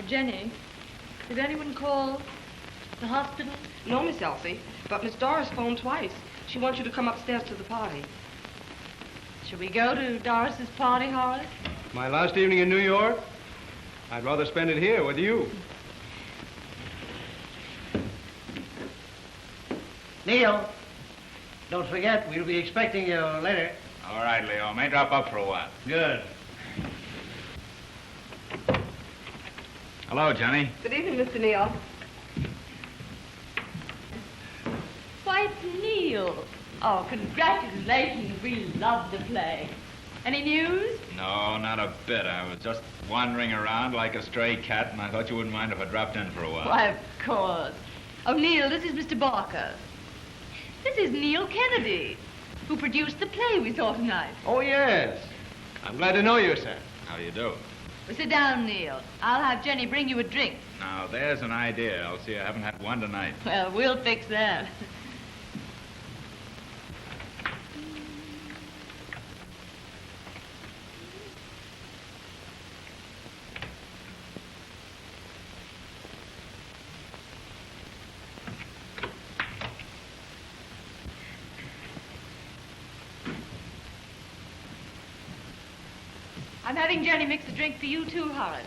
Jenny, did anyone call the hospital? No, Miss Elsie, but Miss Doris phoned twice. She wants you to come upstairs to the party. Shall we go to Doris's party, Horace? My last evening in New York? I'd rather spend it here with you. Neil, don't forget, we'll be expecting you later. All right, Leo. May drop up for a while. Good. Hello, Jenny. Good evening, Mr. Neal. Why, it's Neil. Oh, congratulations. We love the play. Any news? No, not a bit. I was just wandering around like a stray cat, and I thought you wouldn't mind if I dropped in for a while. Why, of course. Oh, Neil, this is Mr. Barker. This is Neil Kennedy, who produced the play we saw tonight. Oh, yes. I'm glad to know you, sir. How do you do? Well, sit down, Neil. I'll have Jenny bring you a drink. Now, there's an idea. Elsie, I haven't had one tonight. Well, we'll fix that. I'm having Jenny mix a drink for you, too, Horace.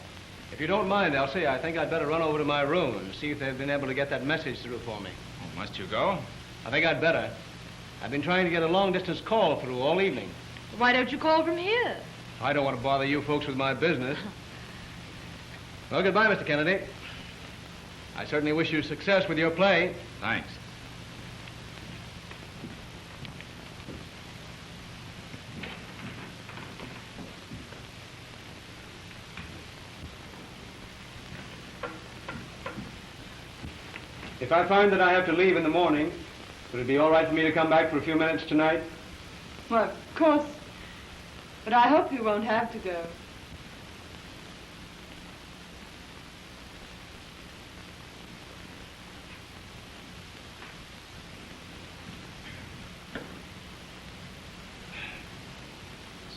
If you don't mind, Elsie, I think I'd better run over to my room and see if they've been able to get that message through for me. Oh, must you go? I think I'd better. I've been trying to get a long-distance call through all evening. Why don't you call from here? I don't want to bother you folks with my business. Well, goodbye, Mr. Kennedy. I certainly wish you success with your play. Thanks. If I find that I have to leave in the morning, would it be all right for me to come back for a few minutes tonight? Well, of course. But I hope you won't have to go.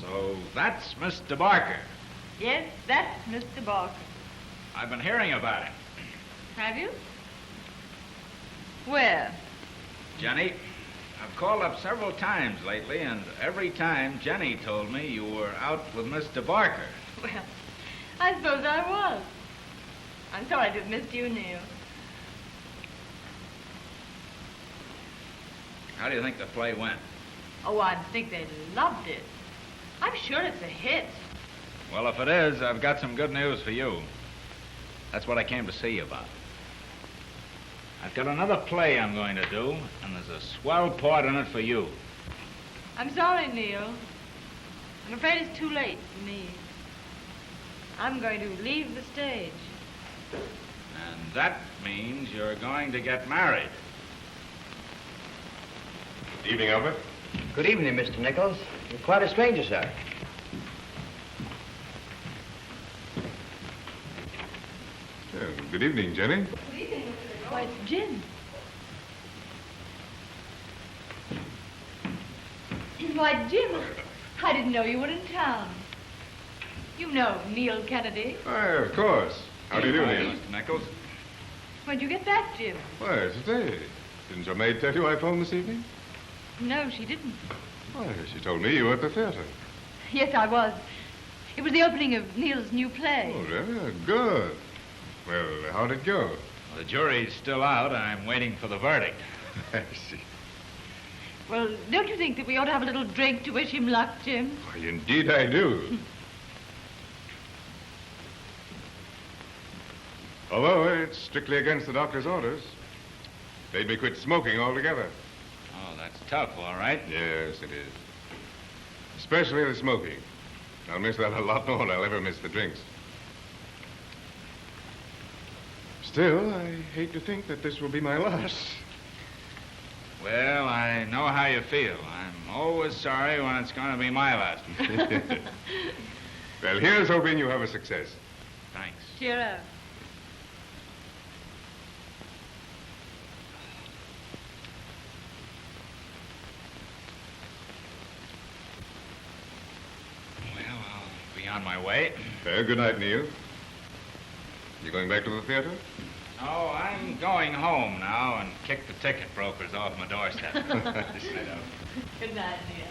So that's Mr. Barker. Yes, that's Mr. Barker. I've been hearing about him. Have you? Where? Jenny, I've called up several times lately, and every time Jenny told me you were out with Mr. Barker. Well, I suppose I was. I'm sorry to have missed you, Neil. How do you think the play went? Oh, I think they loved it. I'm sure it's a hit. Well, if it is, I've got some good news for you. That's what I came to see you about. I've got another play I'm going to do, and there's a swell part in it for you. I'm sorry, Neil. I'm afraid it's too late for me. I'm going to leave the stage. And that means you're going to get married. Evening, Albert. Good evening, Mr. Nichols. You're quite a stranger, sir. Good evening, Jenny. Good evening, Mr. Why, it's Jim. Why, Jim, I didn't know you were in town. You know Neil Kennedy. Why, of course. How do you do, Hi, Neil? Mr. Nichols. When'd you get back, Jim? Why, today. Didn't your maid tell you I phoned this evening? No, she didn't. Why, she told me you were at the theater. Yes, I was. It was the opening of Neil's new play. Oh, really? Good. Well, how'd it go? The jury's still out. I'm waiting for the verdict. I see. Well, don't you think that we ought to have a little drink to wish him luck, Jim? Why, indeed I do. Although it's strictly against the doctor's orders. They'd me quit smoking altogether. Oh, that's tough, all right. Yes, it is. Especially the smoking. I'll miss that a lot more than I'll ever miss the drinks. Still, I hate to think that this will be my last. Well, I know how you feel. I'm always sorry when it's going to be my last. Well, here's hoping you have a success. Thanks. Cheer up. Well, I'll be on my way. Well, good night, Neil. You going back to the theater? Oh, I'm going home now and kick the ticket brokers off my doorstep. Good night, dear.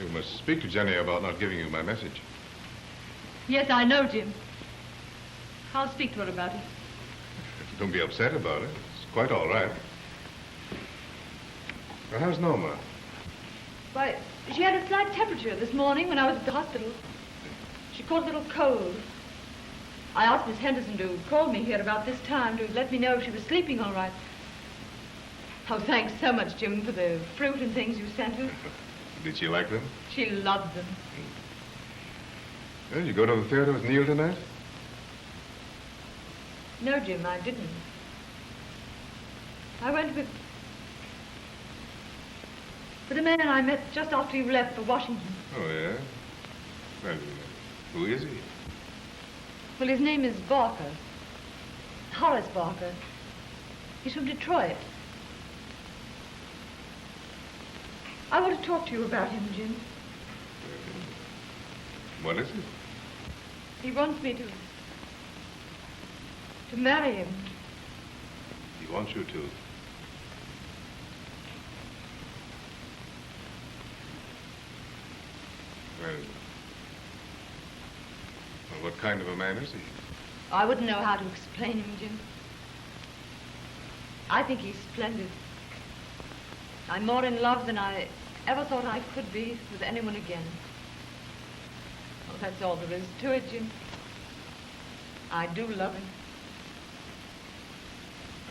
You must speak to Jenny about not giving you my message. Yes, I know, Jim. I'll speak to her about it. Don't be upset about it. It's quite all right. Well, how's Norma? Why, she had a slight temperature this morning when I was at the hospital. She caught a little cold. I asked Miss Henderson to call me here about this time to let me know if she was sleeping all right. Oh, thanks so much, Jim, for the fruit and things you sent her. Did she like them? She loved them. Well, you go to the theater with Neil tonight? No, Jim, I didn't. I went with a man I met just after you left for Washington. Oh, yeah? Well, who is he? Well, his name is Barker. Horace Barker. He's from Detroit. I want to talk to you about him, Jim. What is it? He wants me to marry him. He wants you to. Well, what kind of a man is he? I wouldn't know how to explain him, Jim. I think he's splendid. I'm more in love than I ever thought I could be with anyone again. Well, that's all there is to it, Jim. I do love him.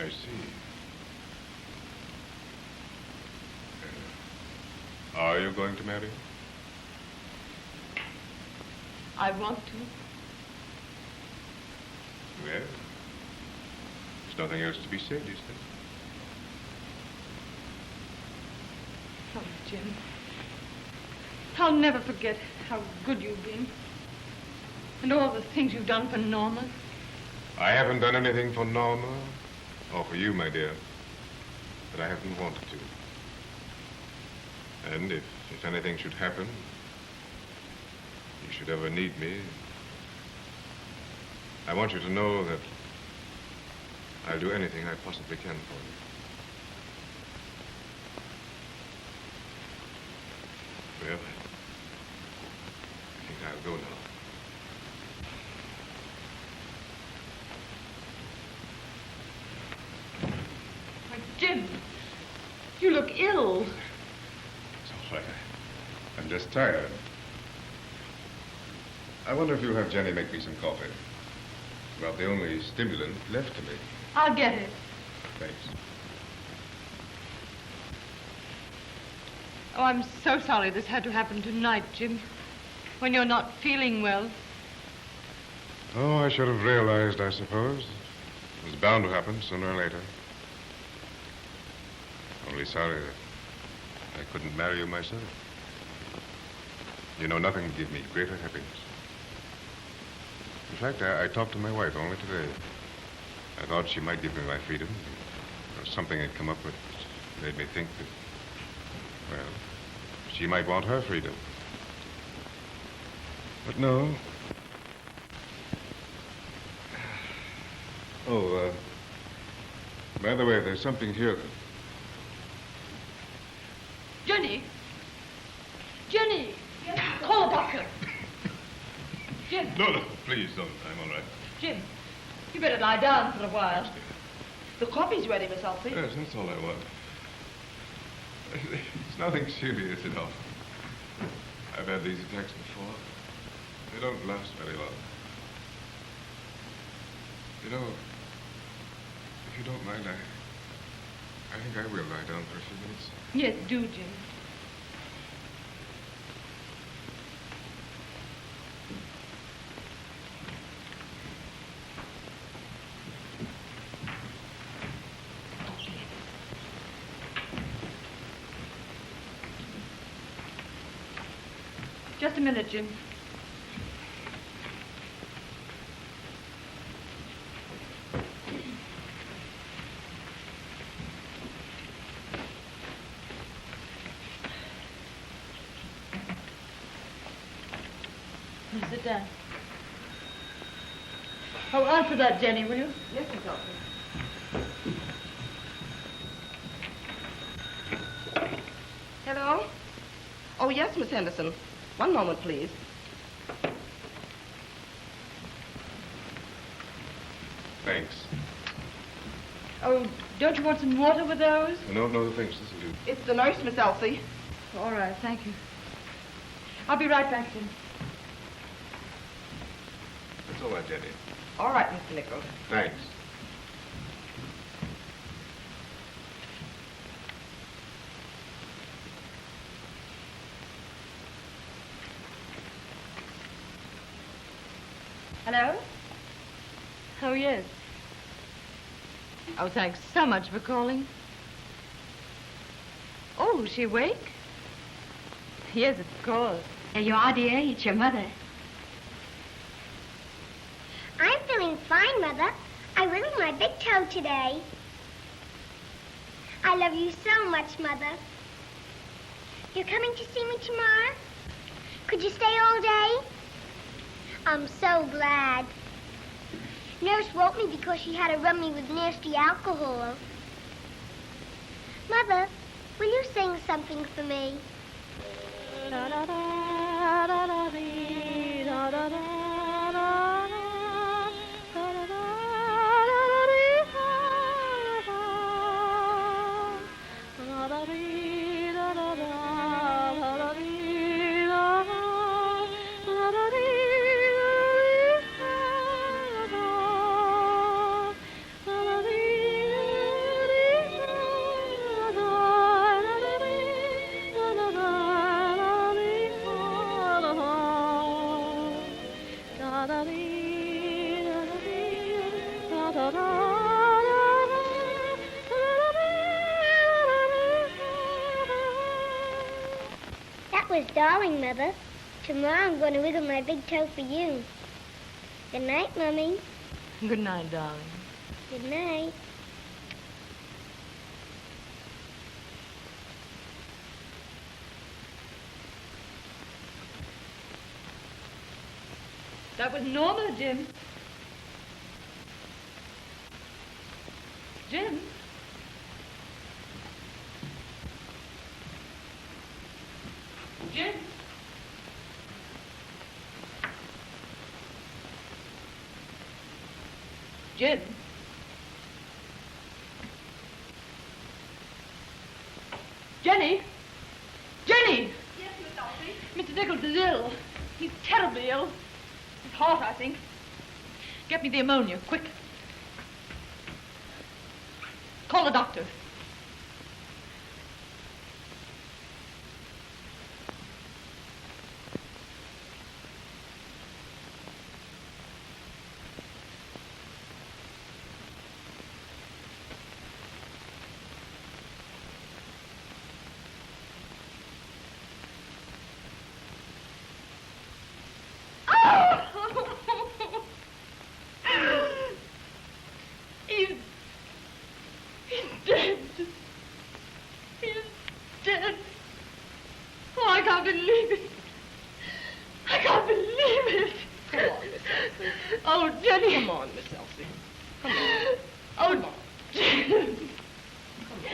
I see. Are you going to marry him? I want to. Well, there's nothing else to be said, is there? Oh, Jim. I'll never forget how good you've been. And all the things you've done for Norma. I haven't done anything for Norma, or for you, my dear, that I haven't wanted to. And if anything should happen, you should ever need me, I want you to know that I'll do anything I possibly can for you. Well, I think I'll go now. Why, Jim, you look ill. It's all right. I'm just tired. I wonder if you'll have Jenny make me some coffee. It's about the only stimulant left to me. I'll get it. Thanks. Oh, I'm so sorry this had to happen tonight, Jim. When you're not feeling well. Oh, I should have realized, I suppose. It was bound to happen sooner or later. Only sorry that I couldn't marry you myself. You know, nothing would give me greater happiness. In fact, I talked to my wife only today. I thought she might give me my freedom. Or something had come up that made me think that, well, she might want her freedom. But no. Oh, by the way, there's something here that... Jenny! Jenny! Call a doctor. Jim. No, please don't. I'm all right. Jim, you better lie down for a while. The coffee's ready, Miss Elsie. Yes, that's all I want. It's nothing serious at all. I've had these attacks before. They don't last very long. You know, if you don't mind, I think I will lie down for a few minutes. Yes, do, Jim. Just a minute, Jim. Sit down. Oh, answer that, Jenny, will you? Yes, Miss Elsie. Hello? Oh, yes, Miss Henderson. One moment, please. Thanks. Oh, don't you want some water with those? No, thanks. This will do. It's the nurse, Miss Elsie. All right, thank you. I'll be right back, Jim. That's all right, Jenny. All right, Mr. Nichols. Thanks. Hello? Oh, yes. Oh, thanks so much for calling. Oh, is she awake? Yes, of course. There you are, dear. It's your mother. I'm feeling fine, Mother. I wiggled my big toe today. I love you so much, Mother. You're coming to see me tomorrow? Could you stay all day? I'm so glad. Nurse woke me because she had to rub me with nasty alcohol. Mother, will you sing something for me? That was darling, Mother. Tomorrow I'm going to wiggle my big toe for you. Good night, Mummy. Good night, darling. Good night. That was normal, Jim. Jim? Jim? Jim? Jenny? Jenny! Yes, Miss Elsie. Mr. Nichols is ill. He's terribly ill. His heart, I think. Get me the ammonia, quick. Call the doctor. can't believe it. I can't believe it. Come on, Miss Elsie. Oh, Jenny. Come on, Miss Elsie. Come on. Oh, Come on. Jim. Come on.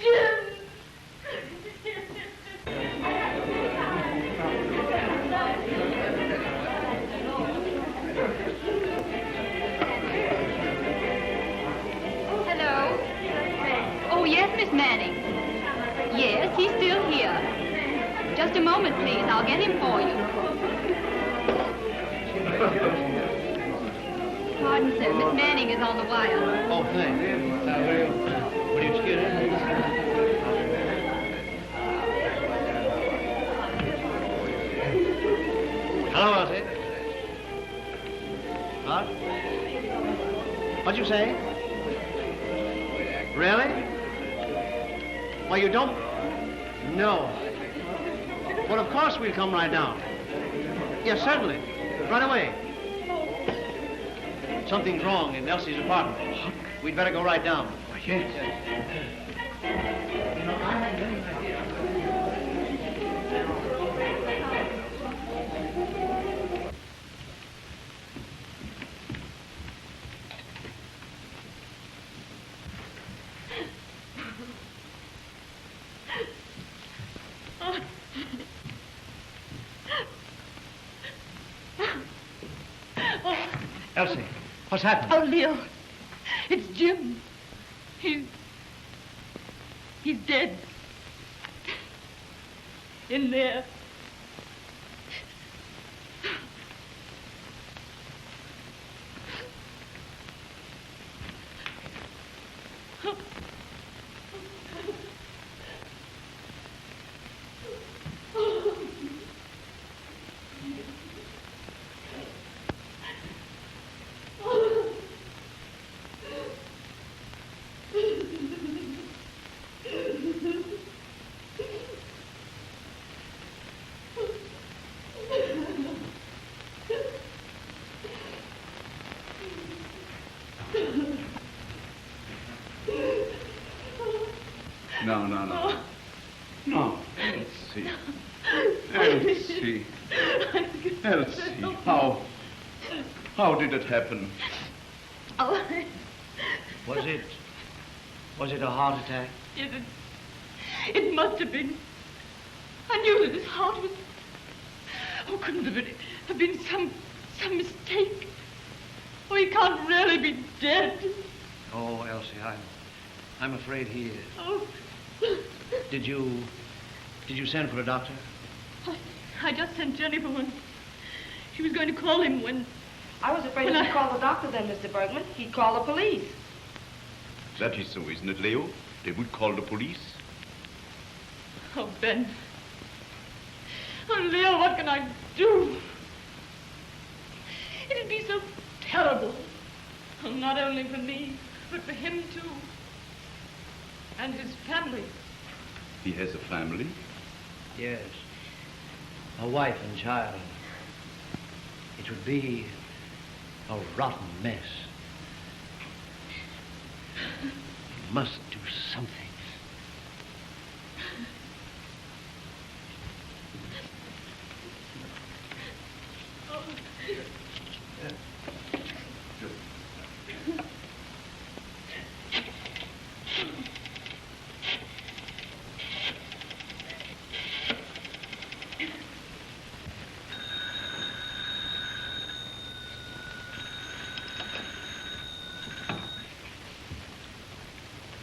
Jim. Hello? Oh, yes, Miss Manning. Yes, he's still here. Just a moment, please. I'll get him for you. Pardon, sir. Miss Manning is on the wire. Oh, thanks. Will you excuse me? Hello, Elsie. What? What'd you say? Really? Well, you don't... No. Well, of course we'll come right down. Yes, certainly. Right away. Something's wrong in Elsie's apartment. We'd better go right down. Yes. Elsie, what's happened? Oh, Leo. It's Jim. He's dead. In there. No. No, Elsie. Elsie, how did it happen? Oh, Was it a heart attack? yes, it must have been. I knew that his heart was... Oh, couldn't have been some mistake. Oh, he can't really be dead. Oh, Elsie, I'm afraid he is. Oh. Did you send for a doctor? I just sent Jenny for one. She was going to call him when... I was afraid if you called the doctor then, Mr. Bergman, he'd call the police. That is so, isn't it, Leo? They would call the police. Oh, Ben. Oh, Leo, what can I do? It'd be so terrible. Oh, not only for me, but for him, too. And his family. He has a family? Yes. A wife and child. It would be a rotten mess. You must do something.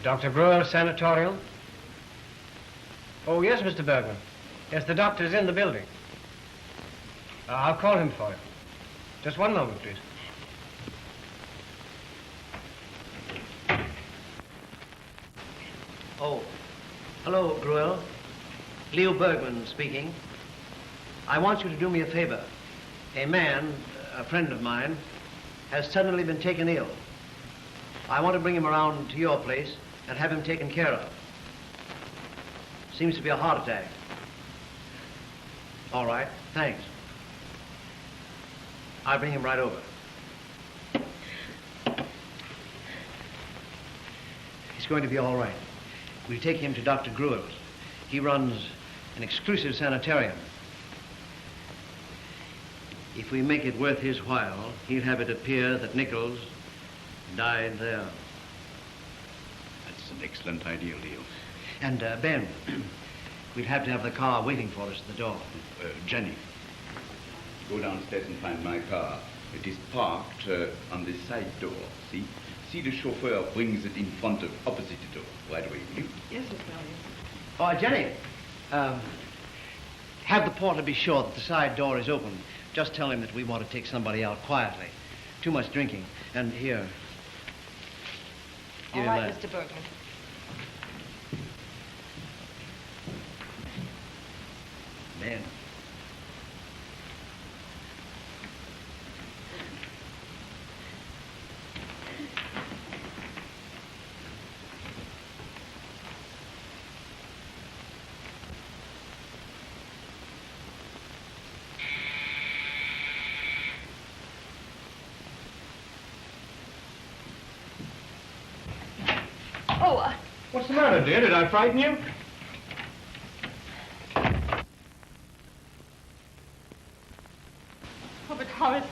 Dr. Brewer's sanatorium? Oh, yes, Mr. Bergman. Yes, the doctor's in the building. I'll call him for you. Just one moment, please. Oh, hello, Gruel. Leo Bergman speaking. I want you to do me a favor. A man, a friend of mine, has suddenly been taken ill. I want to bring him around to your place and have him taken care of. Seems to be a heart attack. All right, thanks. I'll bring him right over. He's going to be all right. We'll take him to Dr. Gruel's. He runs an exclusive sanitarium. If we make it worth his while, he'll have it appear that Nichols died there. That's an excellent idea, Leo. And, Ben, we'll have to have the car waiting for us at the door. Jenny, go downstairs and find my car. It is parked on the side door, see? See, the chauffeur brings it in front of opposite the door. Right away, will you? Yes, Miss Mellion. Oh, Jenny, have the porter be sure that the side door is open. Just tell him that we want to take somebody out quietly. Too much drinking. And here. All right, Mr. Bergman. Ben. Oh, What's the matter, dear? Did I frighten you? oh, but Horace,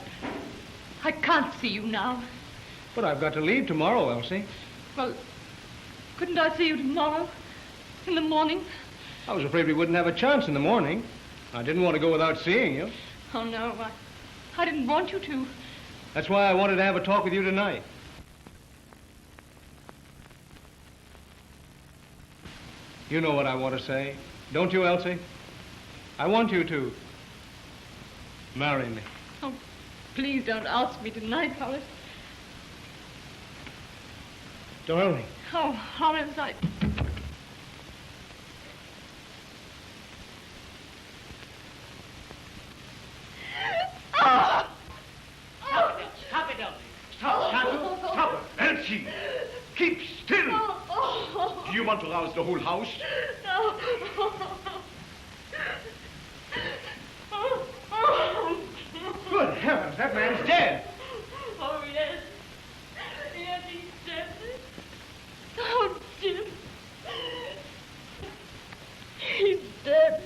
I can't see you now. But I've got to leave tomorrow, Elsie. Well, couldn't I see you tomorrow? In the morning? I was afraid we wouldn't have a chance in the morning. I didn't want to go without seeing you. Oh, no, I didn't want you to. That's why I wanted to have a talk with you tonight. You know what I want to say, don't you, Elsie? I want you to marry me. Oh, please don't ask me tonight, Horace. Darling. Oh, Horace, I... Stop it, Elsie. Stop, can't you? Stop it. Elsie, keep still. Do you want to rouse the whole house? Good heavens, that man's dead. Oh, yes. Yes, he's dead. Oh, Jim. He's dead.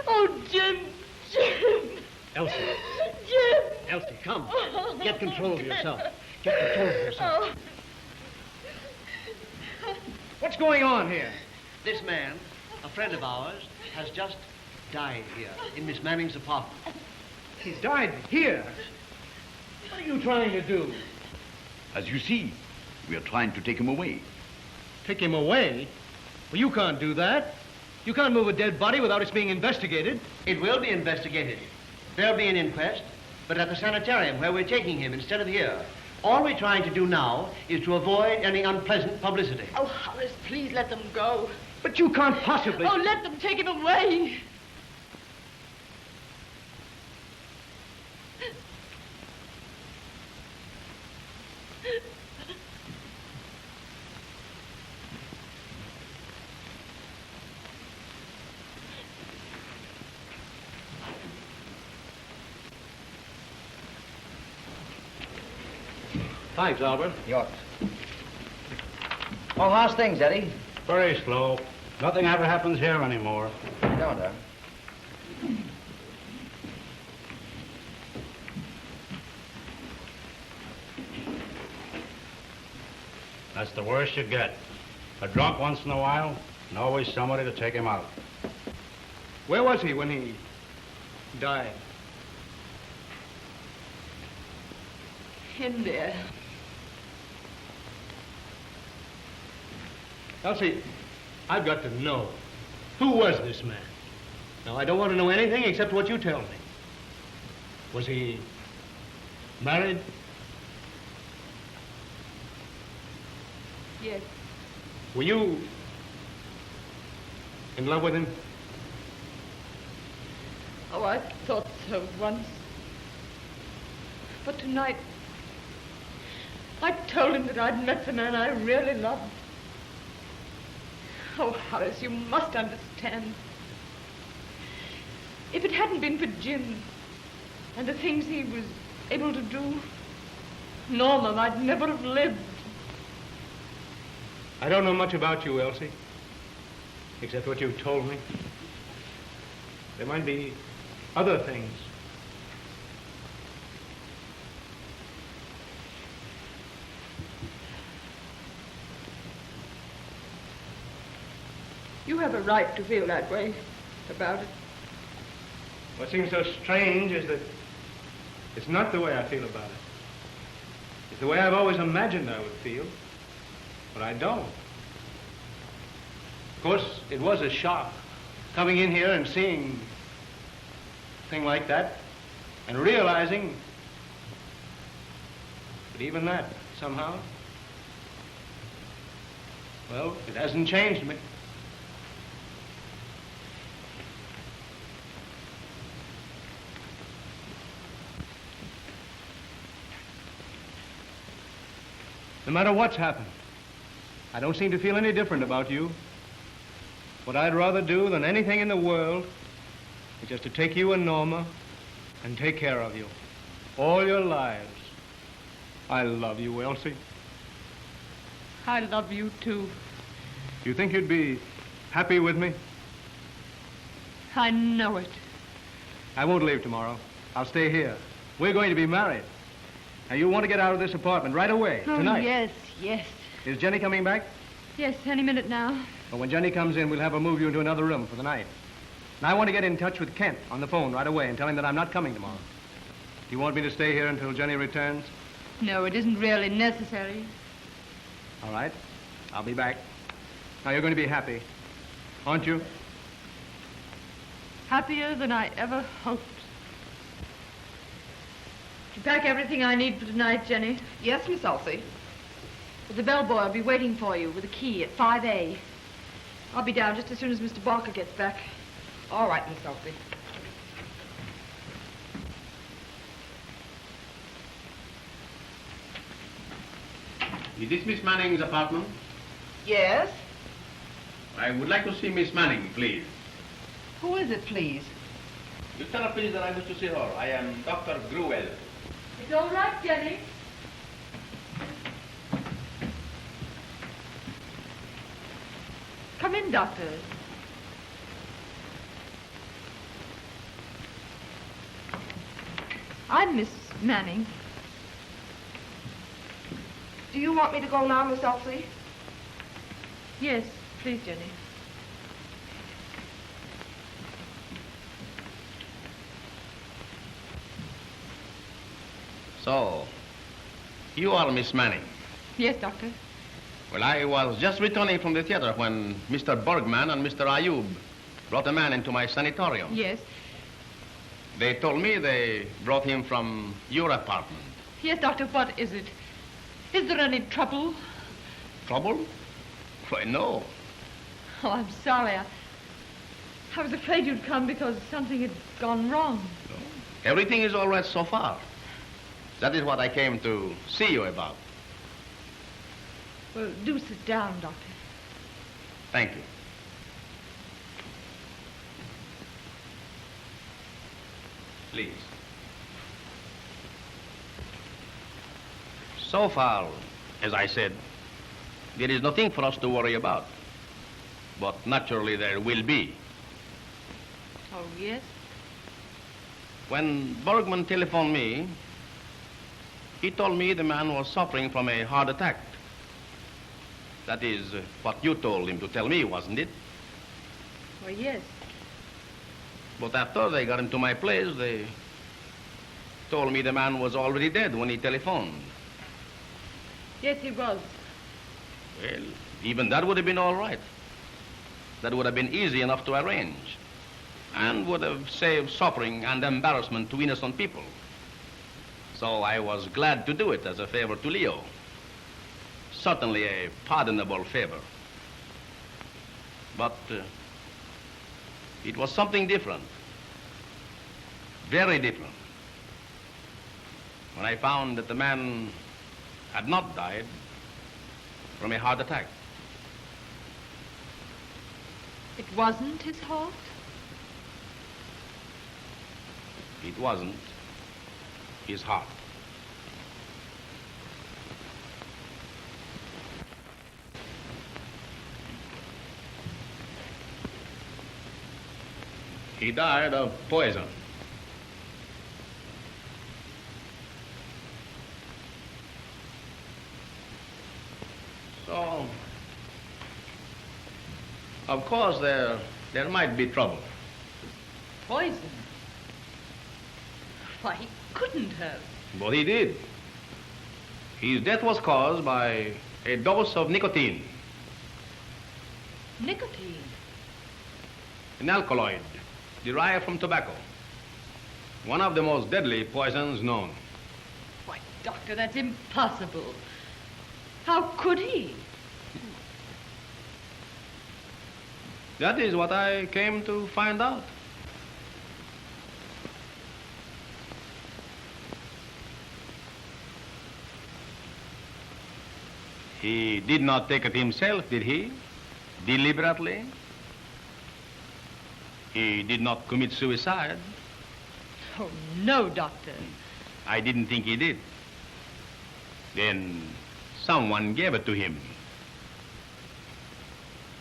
Oh, Jim. Jim. Elsie. Jim. Elsie, come. Get control of yourself. Get control of yourself. Oh. What's going on here? This man, a friend of ours, has just died here in Miss Manning's apartment. He died here. What are you trying to do? As you see, we are trying to take him away. Take him away? Well, you can't do that. You can't move a dead body without its being investigated. It will be investigated. There'll be an inquest, but at the sanitarium where we're taking him instead of here. All we're trying to do now is to avoid any unpleasant publicity. Oh, Horace, please let them go. But you can't possibly... Oh, let them take him away. Thanks, Albert. Yours. Oh, how's things, Eddie? Very slow. Nothing ever happens here anymore. Don't, That's the worst you get. A drunk once in a while, and always somebody to take him out. Where was he when he died? In there. Elsie, I've got to know. Who was this man? Now, I don't want to know anything except what you tell me. Was he married? Yes. Were you in love with him? Oh, I thought so once. But tonight, I told him that I'd met the man I really loved. Oh, Horace, you must understand. If it hadn't been for Jim and the things he was able to do, Norma might never have lived. I don't know much about you, Elsie. except what you've told me. There might be other things. You have a right to feel that way about it. What seems so strange is that it's not the way I feel about it. It's the way I've always imagined I would feel, but I don't. Of course, it was a shock, coming in here and seeing a thing like that, and realizing that even that, somehow, well, it hasn't changed me. No matter what's happened, I don't seem to feel any different about you. What I'd rather do than anything in the world is just to take you and Norma and take care of you all your lives. I love you, Elsie. I love you, too. You think you'd be happy with me? I know it. I won't leave tomorrow. I'll stay here. We're going to be married. Now, you want to get out of this apartment right away, tonight. Yes, yes. Is Jenny coming back? Yes, any minute now. Well, when Jenny comes in, we'll have her move you into another room for the night. And I want to get in touch with Kent on the phone right away and tell him that I'm not coming tomorrow. Do you want me to stay here until Jenny returns? No, it isn't really necessary. All right. I'll be back. Now, you're going to be happy, aren't you? Happier than I ever hoped. Did you pack everything I need for tonight, Jenny? Yes, Miss Elsie. The bellboy will be waiting for you with a key at 5A. I'll be down just as soon as Mr. Barker gets back. All right, Miss Elsie. Is this Miss Manning's apartment? Yes? I would like to see Miss Manning, please. Who is it, please? You tell her, please, that I wish to see her. I am Dr. Gruel. It's all right, Jenny. Come in, Doctor. I'm Miss Manning. Do you want me to go now, Miss Elsie? Yes, please, Jenny. So, you are Miss Manning. Yes, Doctor. Well, I was just returning from the theater when Mr. Bergman and Mr. Ayub brought a man into my sanatorium. Yes. They told me they brought him from your apartment. Yes, Doctor, what is it? Is there any trouble? Trouble? Why, no. Oh, I'm sorry. I was afraid you'd come because something had gone wrong. No. Everything is all right so far. That is what I came to see you about. Well, do sit down, Doctor. Thank you. Please. So far, as I said, there is nothing for us to worry about. But naturally there will be. Oh, yes? When Bergman telephoned me, he told me the man was suffering from a heart attack. That is what you told him to tell me, wasn't it? Well, yes. But after they got him to my place, they told me the man was already dead when he telephoned. Yes, he was. Well, even that would have been all right. That would have been easy enough to arrange and would have saved suffering and embarrassment to innocent people. So I was glad to do it as a favor to Leo. Certainly a pardonable favor. But it was something different. Very different. When I found that the man had not died from a heart attack. It wasn't his heart? It wasn't his heart. He died of poison. So, of course, there might be trouble. Poison? Why, he couldn't have. But he did. His death was caused by a dose of nicotine, Nicotine? an alkaloid derived from tobacco, one of the most deadly poisons known. Why, Doctor, that's impossible. How could he? That is what I came to find out. He did not take it himself, did he? Deliberately? He did not commit suicide. Oh, no, Doctor. I didn't think he did. Then someone gave it to him.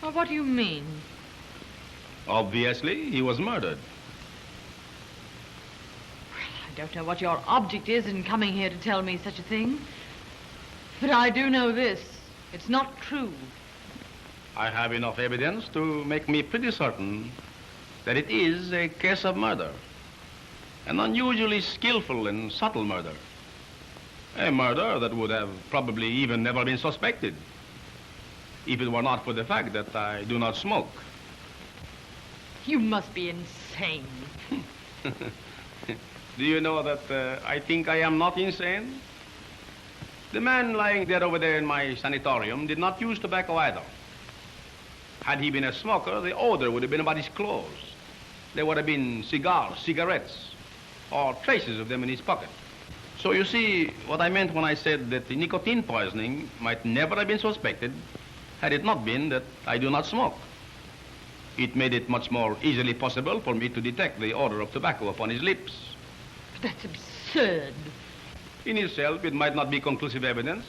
Well, what do you mean? Obviously, he was murdered. I don't know what your object is in coming here to tell me such a thing. But I do know this. It's not true. I have enough evidence to make me pretty certain that it is a case of murder. An unusually skillful and subtle murder. A murder that would have probably even never been suspected if it were not for the fact that I do not smoke. You must be insane. Do you know that I think I am not insane? The man lying dead over there in my sanatorium did not use tobacco either. Had he been a smoker, the odor would have been about his clothes. There would have been cigars, cigarettes, or traces of them in his pocket. So you see what I meant when I said that the nicotine poisoning might never have been suspected had it not been that I do not smoke. It made it much more easily possible for me to detect the odor of tobacco upon his lips. But that's absurd. In itself, it might not be conclusive evidence,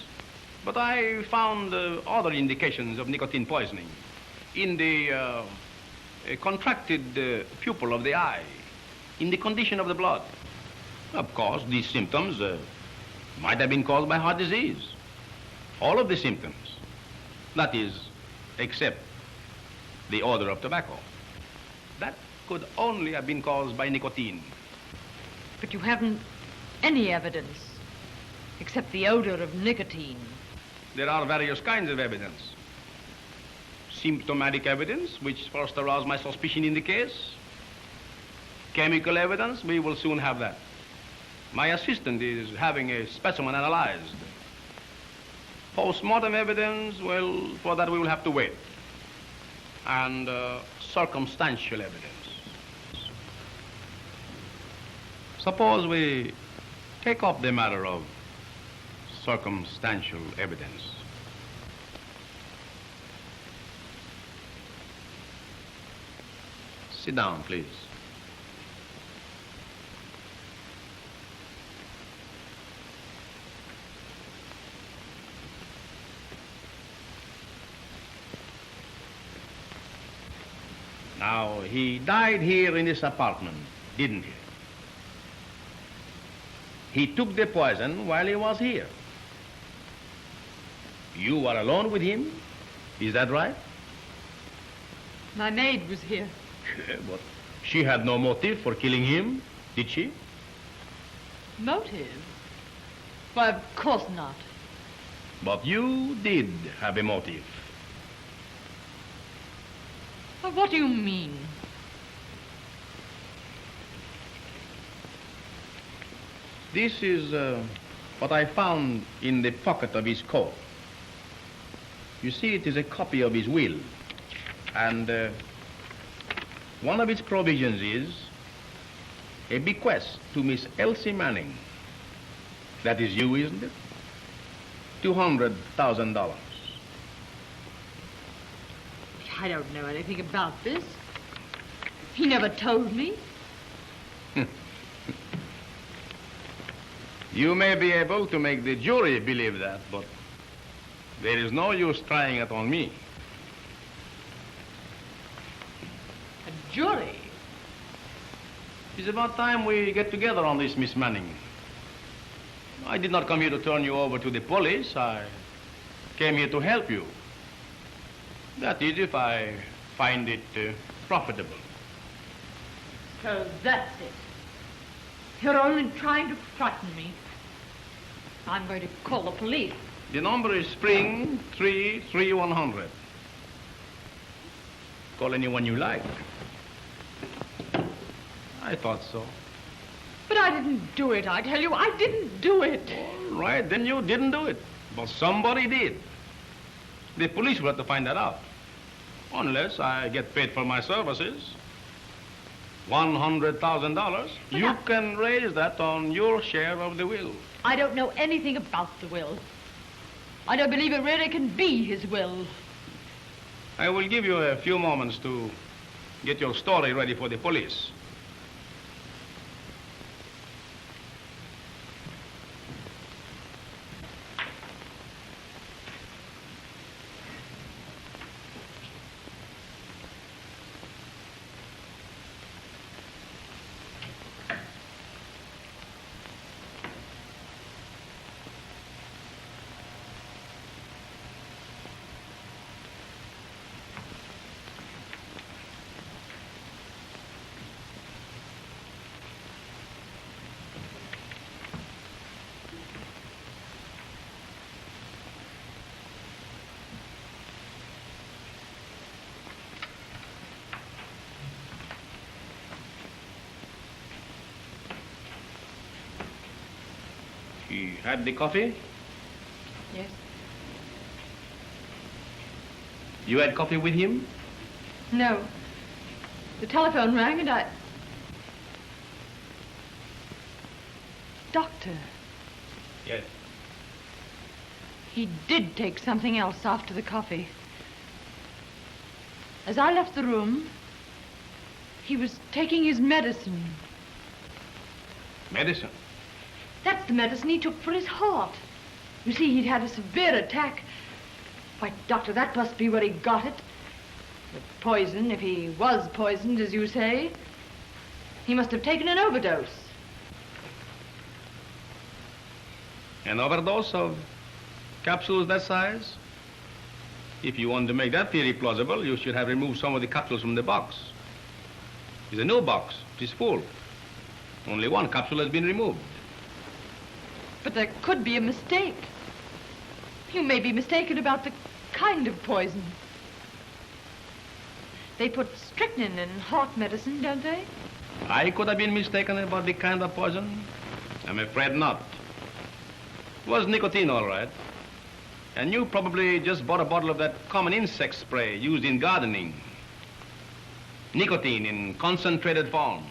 but I found other indications of nicotine poisoning in the contracted pupil of the eye, in the condition of the blood. Of course, these symptoms might have been caused by heart disease. All of the symptoms. That is, except the odor of tobacco. That could only have been caused by nicotine. But you haven't any evidence, except the odor of nicotine. There are various kinds of evidence. Symptomatic evidence, which first aroused my suspicion in the case. Chemical evidence, we will soon have that. My assistant is having a specimen analyzed. Post-mortem evidence, well, for that we will have to wait. And circumstantial evidence. Suppose we take up the matter of circumstantial evidence. Sit down, please. Now, he died here in this apartment, didn't he? He took the poison while he was here. You were alone with him, is that right? My maid was here. But she had no motive for killing him, did she? Motive? Why, of course not. But you did have a motive. Well, what do you mean? This is what I found in the pocket of his coat. You see, it is a copy of his will. And one of its provisions is a bequest to Miss Elsie Manning. That is you, isn't it? $200,000. I don't know anything about this. He never told me. You may be able to make the jury believe that, but there is no use trying it on me. A jury? It's about time we get together on this, Miss Manning. I did not come here to turn you over to the police. I came here to help you. That is, if I find it profitable. So that's it. You're only trying to frighten me. I'm going to call the police. The number is Spring 33100. Call anyone you like. I thought so. But I didn't do it, I tell you. I didn't do it. All right, then you didn't do it. But somebody did. The police will have to find that out. Unless I get paid for my services. $100,000. You can raise that on your share of the will. I don't know anything about the will. I don't believe it really can be his will. I will give you a few moments to get your story ready for the police. He had the coffee? Yes. You had coffee with him? No. The telephone rang and I... Doctor. Yes. He did take something else after the coffee. As I left the room, he was taking his medicine. Medicine? That's the medicine he took for his heart. You see, he'd had a severe attack. Why, Doctor, that must be where he got it. The poison, if he was poisoned, as you say. He must have taken an overdose. An overdose of capsules that size? If you want to make that theory plausible, you should have removed some of the capsules from the box. It's a new box. It is full. Only one capsule has been removed. But there could be a mistake. You may be mistaken about the kind of poison. They put strychnine in heart medicine, don't they? I could have been mistaken about the kind of poison. I'm afraid not. It was nicotine, all right. And you probably just bought a bottle of that common insect spray used in gardening. Nicotine in concentrated form.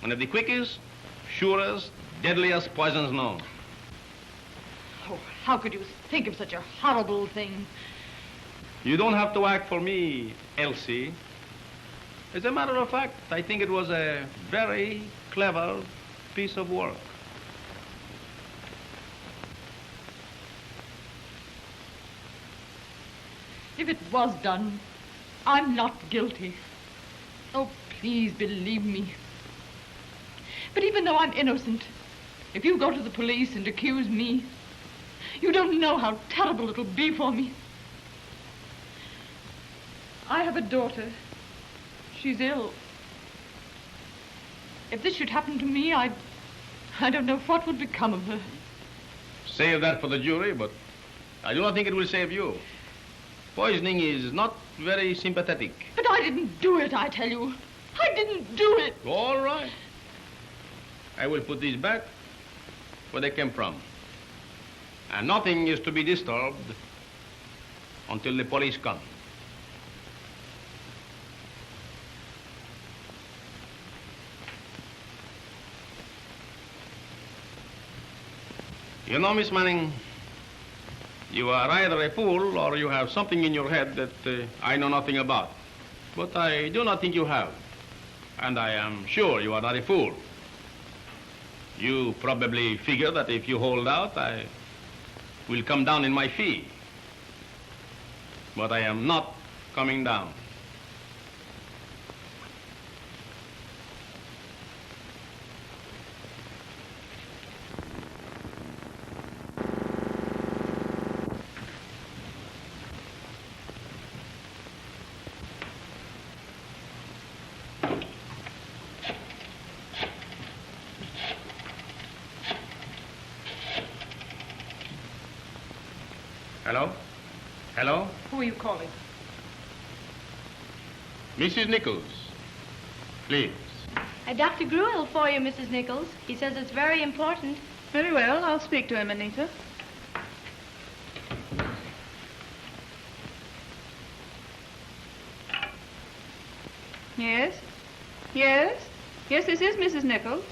One of the quickest, surest, deadliest poisons known. Oh, how could you think of such a horrible thing? You don't have to act for me, Elsie. As a matter of fact, I think it was a very clever piece of work. If it was done, I'm not guilty. Oh, please believe me. But even though I'm innocent, if you go to the police and accuse me, you don't know how terrible it'll be for me. I have a daughter. She's ill. If this should happen to me, I don't know what would become of her. Save that for the jury, but I do not think it will save you. Poisoning is not very sympathetic. But I didn't do it, I tell you. I didn't do it. All right. I will put these back where they came from. And nothing is to be disturbed until the police come. You know, Miss Manning, you are either a fool or you have something in your head that I know nothing about. But I do not think you have. And I am sure you are not a fool. You probably figure that if you hold out, I will come down in my fee. But I am not coming down. Hello? Hello? Who are you calling? Mrs. Nichols. Please. Dr. Gruel for you, Mrs. Nichols. He says it's very important. Very well. I'll speak to him, Anita. Yes? Yes? Yes, this is Mrs. Nichols.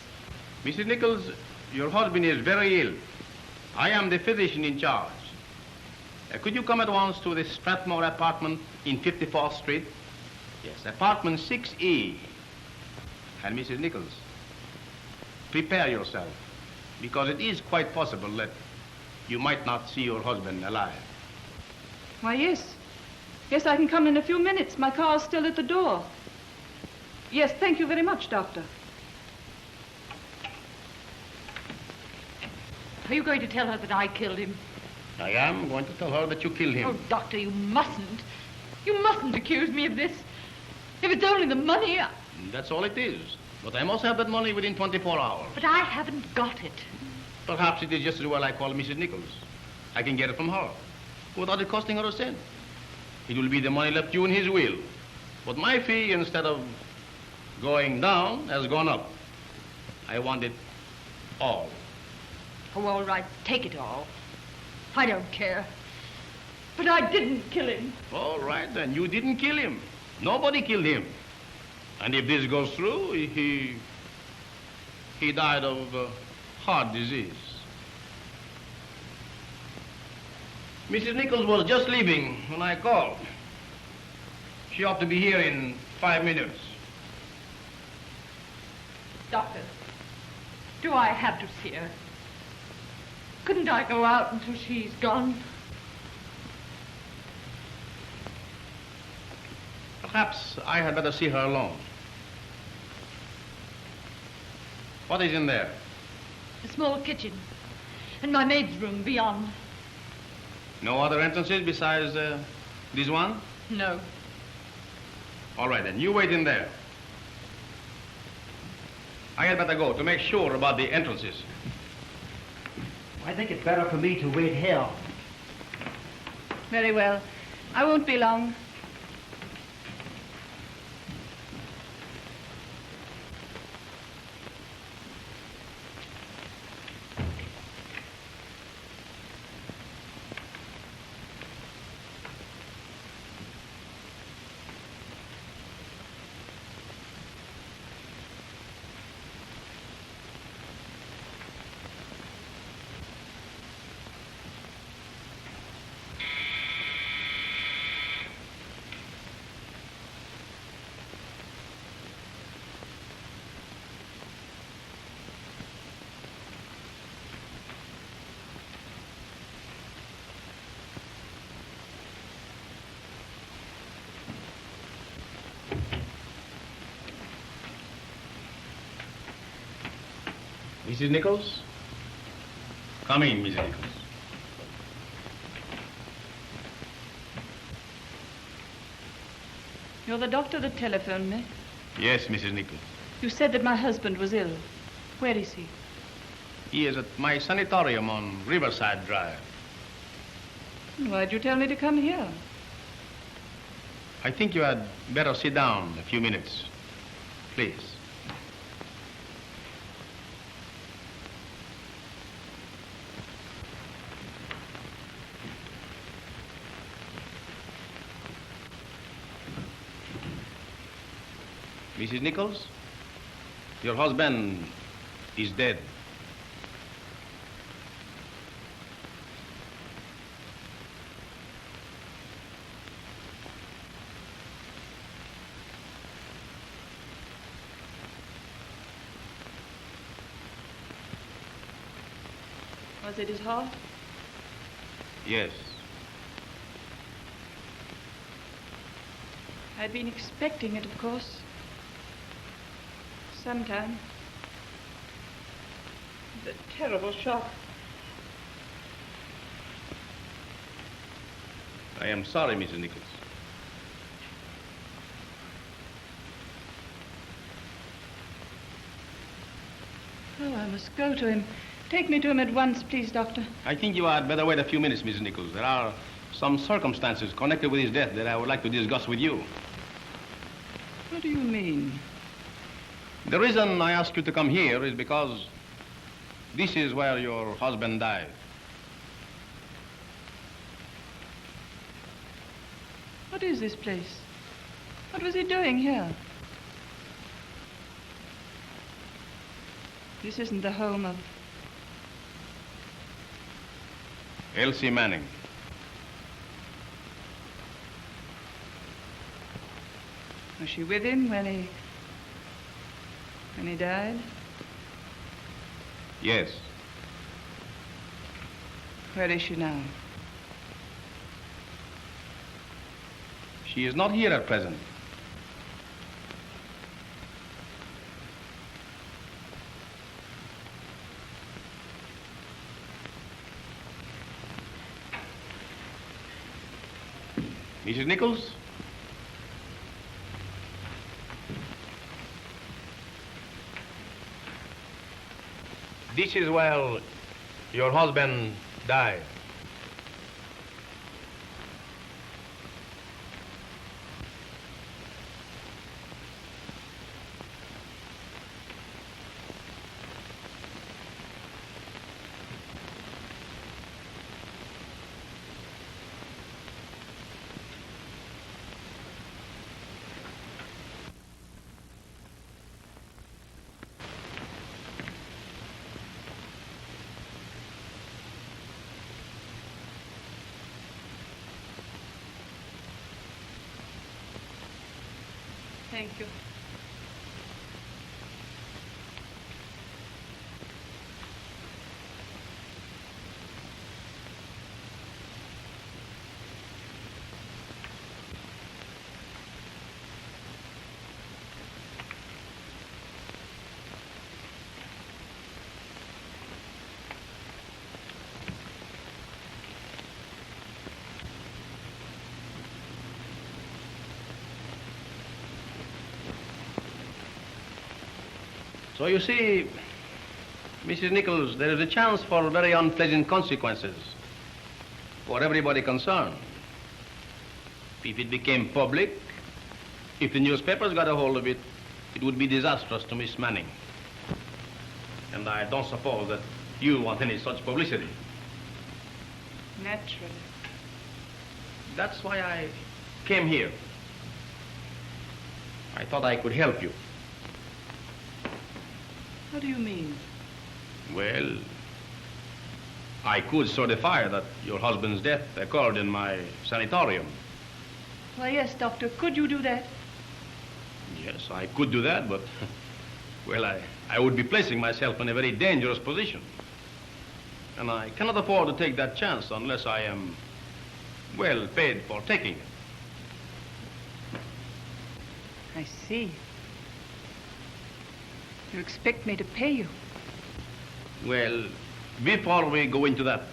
Mrs. Nichols, your husband is very ill. I am the physician in charge. Could you come at once to the Strathmore apartment in 54th Street? Yes, apartment 6E. And Mrs. Nichols, prepare yourself, because it is quite possible that you might not see your husband alive. Why, yes. Yes, I can come in a few minutes. My car's still at the door. Yes, thank you very much, Doctor. Are you going to tell her that I killed him? I am going to tell her that you killed him. Oh, Doctor, you mustn't. You mustn't accuse me of this. If it's only the money... That's all it is. But I must have that money within 24 hours. But I haven't got it. Perhaps it is just as well I call Mrs. Nichols. I can get it from her, without it costing her a cent. It will be the money left you in his will. But my fee, instead of going down, has gone up. I want it all. Oh, all right, take it all. I don't care. But I didn't kill him. All right, then. You didn't kill him. Nobody killed him. And if this goes through, he died of heart disease. Mrs. Nichols was just leaving when I called. She ought to be here in 5 minutes. Doctor, do I have to see her? Couldn't I go out until she's gone? Perhaps I had better see her alone. What is in there? A small kitchen. And my maid's room beyond. No other entrances besides this one? No. All right, then. You wait in there. I had better go to make sure about the entrances. I think it's better for me to wait here. Very well. I won't be long. Mrs. Nichols? Come in, Mrs. Nichols. You're the doctor that telephoned me. Yes, Mrs. Nichols. You said that my husband was ill. Where is he? He is at my sanatorium on Riverside Drive. Why'd you tell me to come here? I think you had better sit down a few minutes. Please. Mrs. Nichols, your husband is dead. Was it his heart? Yes. I'd been expecting it, of course. Sometime. The terrible shock. I am sorry, Mrs. Nichols. Oh, I must go to him. Take me to him at once, please, Doctor. I think you had better wait a few minutes, Mrs. Nichols. There are some circumstances connected with his death that I would like to discuss with you. What do you mean? The reason I asked you to come here is because this is where your husband died. What is this place? What was he doing here? This isn't the home of... Elsie Manning. Was she with him when he died? Yes. Where is she now? She is not here at present. Mrs. Nichols? This is where your husband died. Thank you. So you see, Mrs. Nichols, there is a chance for very unpleasant consequences for everybody concerned. If it became public, if the newspapers got a hold of it, it would be disastrous to Miss Manning. And I don't suppose that you want any such publicity. Naturally. That's why I came here. I thought I could help you. What do you mean? Well, I could certify that your husband's death occurred in my sanatorium. Why, yes, Doctor. Could you do that? Yes, I could do that, but, well, I would be placing myself in a very dangerous position. And I cannot afford to take that chance unless I am well paid for taking it. I see. You expect me to pay you? Well, before we go into that,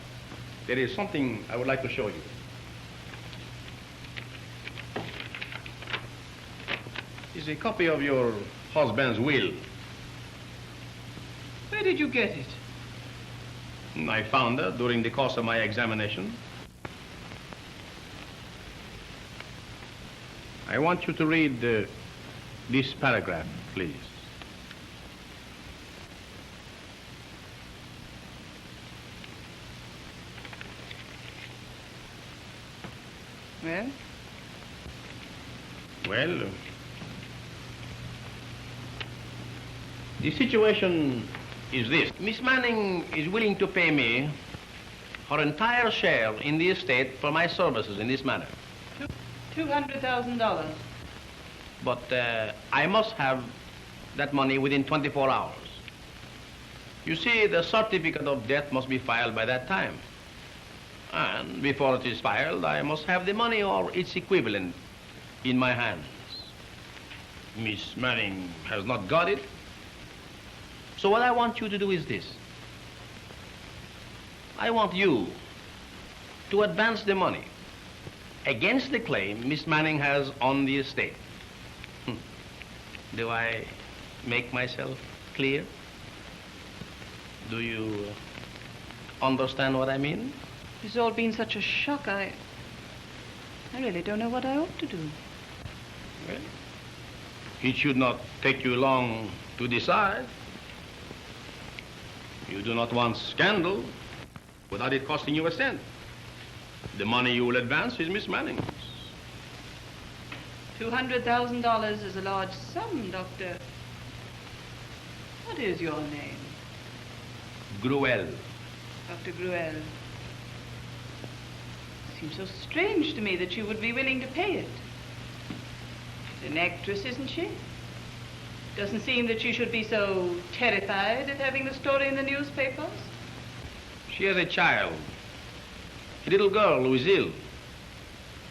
there is something I would like to show you. It's a copy of your husband's will. Where did you get it? I found it during the course of my examination. I want you to read this paragraph, please. Well? Well, the situation is this. Miss Manning is willing to pay me her entire share in the estate for my services in this matter. $200,000. But I must have that money within 24 hours. You see, the certificate of death must be filed by that time. And before it is filed, I must have the money or its equivalent in my hands. Miss Manning has not got it. So what I want you to do is this. I want you to advance the money against the claim Miss Manning has on the estate. Do I make myself clear? Do you understand what I mean? It's all been such a shock, I really don't know what I ought to do. Well, it should not take you long to decide. You do not want scandal without it costing you a cent. The money you will advance is Miss Manning's. $200,000 is a large sum, Doctor. What is your name? Gruel. Dr. Gruel. Seems so strange to me that you would be willing to pay it. She's an actress, isn't she? Doesn't seem that she should be so terrified at having the story in the newspapers. She has a child, a little girl who is ill.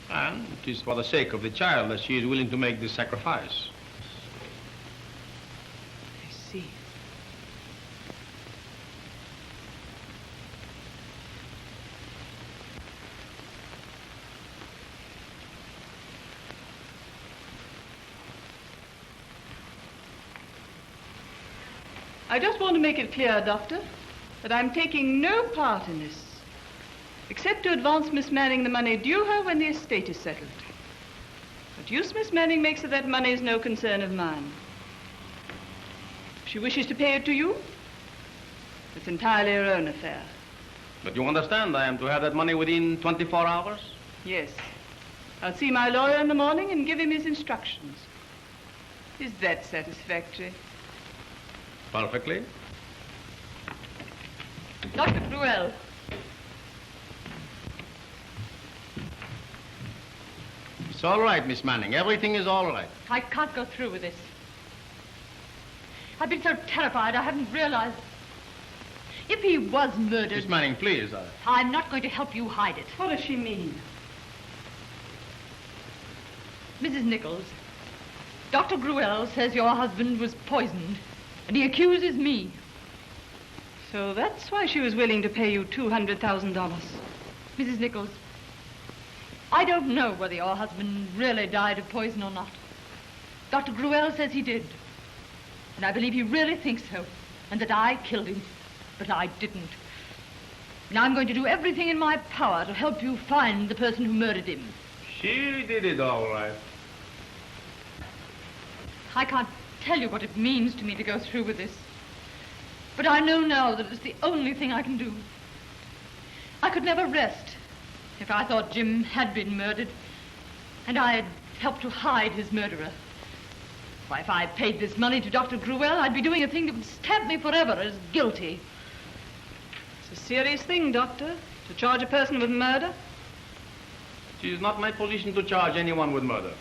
And it is for the sake of the child that she is willing to make this sacrifice. I see. I just want to make it clear, Doctor, that I'm taking no part in this, except to advance Miss Manning the money due her when the estate is settled. What use Miss Manning makes of that money is no concern of mine. If she wishes to pay it to you, it's entirely her own affair. But you understand, I am to have that money within 24 hours? Yes. I'll see my lawyer in the morning and give him his instructions. Is that satisfactory? Perfectly. Dr. Gruel. It's all right, Miss Manning. Everything is all right. I can't go through with this. I've been so terrified I haven't realized. If he was murdered... Miss Manning, please. I'm not going to help you hide it. What does she mean? Mrs. Nichols, Dr. Gruel says your husband was poisoned, and he accuses me. So that's why she was willing to pay you $200,000. Mrs. Nichols, I don't know whether your husband really died of poison or not. Dr. Gruel says he did. And I believe he really thinks so, and that I killed him. But I didn't. Now I'm going to do everything in my power to help you find the person who murdered him. She did it all right. I can't tell you what it means to me to go through with this. But I know now that it's the only thing I can do. I could never rest if I thought Jim had been murdered and I had helped to hide his murderer. Why, if I paid this money to Dr. Gruel, I'd be doing a thing that would stamp me forever as guilty. It's a serious thing, Doctor, to charge a person with murder. It is not my position to charge anyone with murder.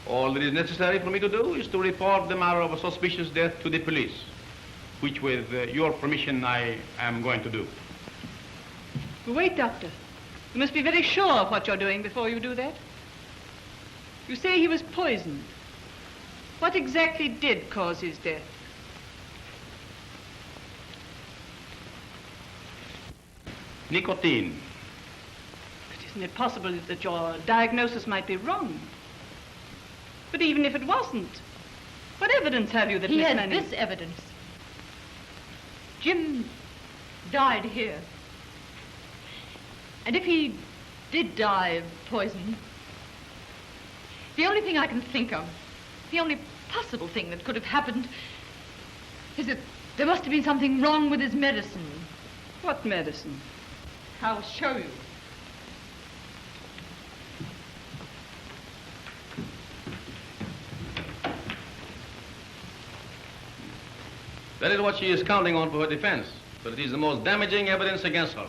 All that is necessary for me to do is to report the matter of a suspicious death to the police, which, with your permission, I am going to do. Wait, Doctor. You must be very sure of what you're doing before you do that. You say he was poisoned. What exactly did cause his death? Nicotine. But isn't it possible that your diagnosis might be wrong? But even if it wasn't, what evidence have you that He Miss has Manning... this evidence. Jim died here. And if he did die of poison, the only thing I can think of, the only possible thing that could have happened, is that there must have been something wrong with his medicine. What medicine? I'll show you. That is what she is counting on for her defense, but it is the most damaging evidence against her.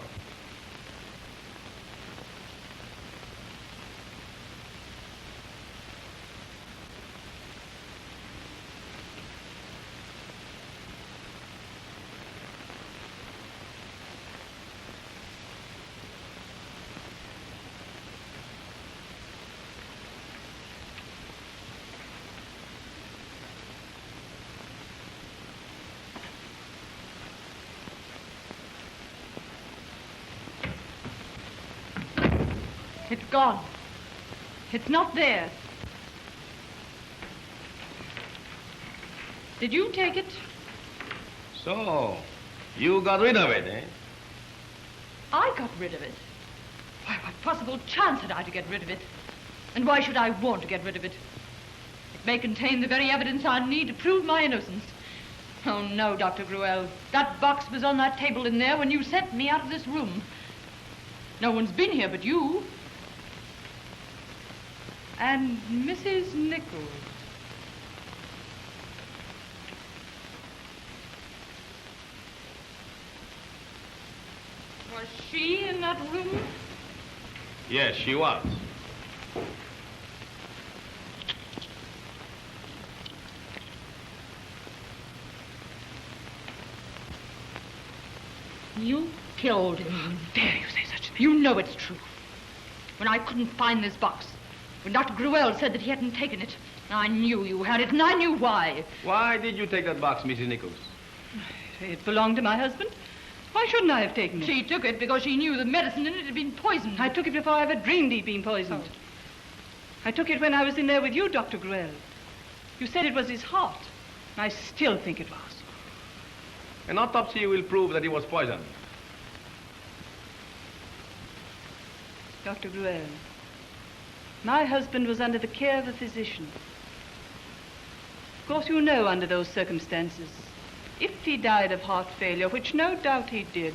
It's gone. It's not there. Did you take it? So, You got rid of it, eh? I got rid of it. Why, what possible chance had I to get rid of it? And why should I want to get rid of it? It may contain the very evidence I need to prove my innocence. Oh, no, Dr. Gruelle. That box was on that table in there when you sent me out of this room. No one's been here but you. And Mrs. Nichols. Was she in that room? Yes, she was. You killed him. How dare you say such a thing? You know it's true. When I couldn't find this box, when Dr. Gruelle said that he hadn't taken it, I knew you had it, and I knew why. Why did you take that box, Mrs. Nichols? It belonged to my husband. Why shouldn't I have taken it? She took it because she knew the medicine in it had been poisoned. I took it before I ever dreamed he'd been poisoned. Oh. I took it when I was in there with you, Dr. Gruelle. You said it was his heart. I still think it was. An autopsy will prove that he was poisoned. Dr. Gruelle, my husband was under the care of a physician. Of course, you know under those circumstances, if he died of heart failure, which no doubt he did,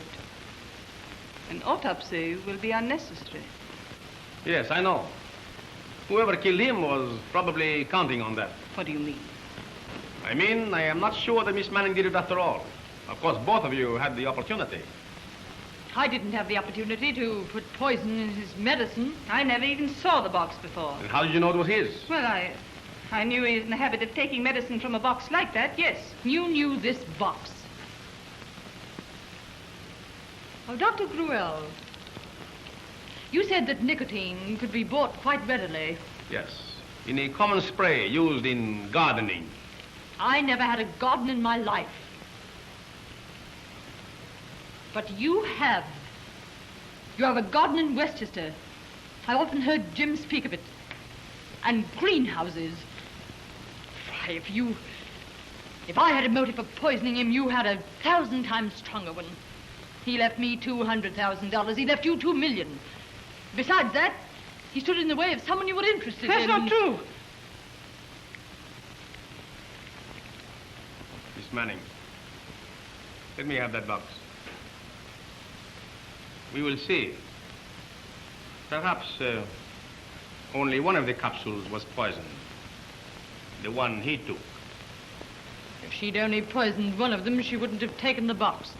an autopsy will be unnecessary. Yes, I know. Whoever killed him was probably counting on that. What do you mean? I mean, I am not sure that Miss Manning did it after all. Of course, both of you had the opportunity. I didn't have the opportunity to put poison in his medicine. I never even saw the box before. And how did you know it was his? Well, I knew he was in the habit of taking medicine from a box like that, yes. You knew this box. Oh, Dr. Gruelle, you said that nicotine could be bought quite readily. Yes, in a common spray used in gardening. I never had a garden in my life. But you have. You have a garden in Westchester. I often heard Jim speak of it. And greenhouses. Why, if I had a motive for poisoning him, you had 1,000 times stronger one. He left me $200,000. He left you $2 million. Besides that, he stood in the way of someone you were interested in. That's not true. Miss Manning, let me have that box. We will see. Perhaps only one of the capsules was poisoned. The one he took. If she'd only poisoned one of them, she wouldn't have taken the box.